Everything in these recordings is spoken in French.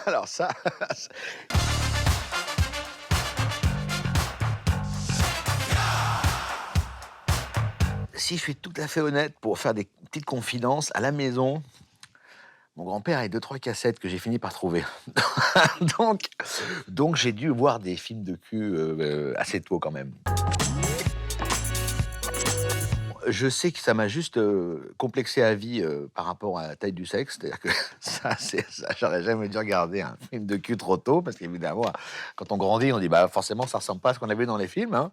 Alors ça, si je suis tout à fait honnête, pour faire des petites confidences, à la maison, mon grand-père avait 2-3 cassettes que j'ai fini par trouver. Donc donc j'ai dû voir des films de cul, assez tôt quand même. Je sais que ça m'a juste, complexé à vie, par rapport à la taille du sexe. C'est-à-dire que ça j'aurais jamais dû regarder un film de cul trop tôt parce qu'évidemment, quand on grandit, on dit: «Bah, forcément, ça ressemble pas à ce qu'on a vu dans les films, hein».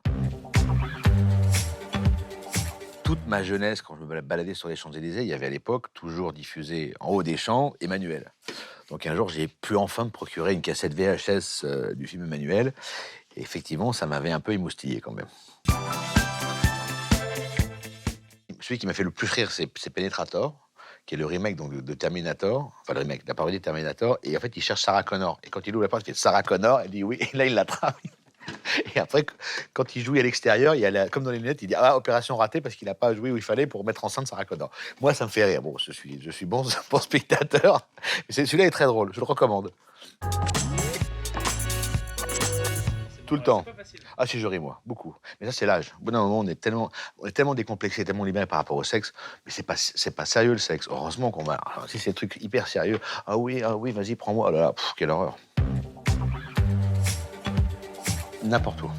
Toute ma jeunesse, quand je me baladais sur les Champs-Élysées, il y avait à l'époque toujours diffusé en haut des champs Emmanuel. Donc un jour, j'ai pu enfin me procurer une cassette VHS, du film Emmanuel et effectivement, ça m'avait un peu émoustillé quand même. Celui qui m'a fait le plus rire, c'est Penetrator, qui est le remake donc de Terminator, enfin le remake, la parodie de Terminator et en fait, il cherche Sarah Connor et quand il ouvre la porte, il fait: «Sarah Connor», elle dit: «Oui» et là, il l'attrape et après quand il jouit à l'extérieur, il y a la comme dans les lunettes, il dit: «Ah, opération ratée» parce qu'il a pas joué où il fallait pour mettre enceinte Sarah Connor. Moi, ça me fait rire. Bon, je suis bon bon spectateur, mais celui-là est très drôle, je le recommande. Tout le temps. Ah si, je ris moi, beaucoup. Mais ça, c'est l'âge. Au bout d'un moment, on est tellement décomplexé, tellement libéré par rapport au sexe, mais c'est pas sérieux le sexe. Heureusement qu'on va alors si c'est des trucs hyper sérieux: ah oui, vas-y, prends-moi». Oh là là, quelle horreur. N'importe où.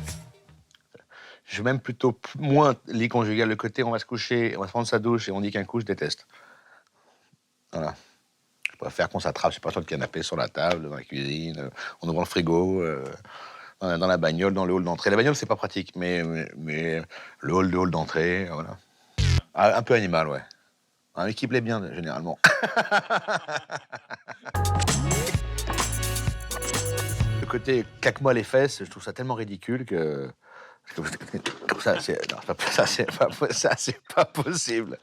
Je suis même plutôt moins lit conjugal, le côté on va se coucher, on va se prendre sa douche et on dit qu'un coup, je déteste. Voilà. Je préfère qu'on s'attrape, je sais pas, sur le canapé, sur la table, dans la cuisine, en ouvrant le frigo, dans la bagnole, dans le hall d'entrée. La bagnole, c'est pas pratique, mais le hall d'entrée, voilà. Ah, un peu animal, ouais. Un qui plaît bien, généralement. Le côté claque-moi les fesses, je trouve ça tellement ridicule que ça, c'est non, ça, c'est pas possible.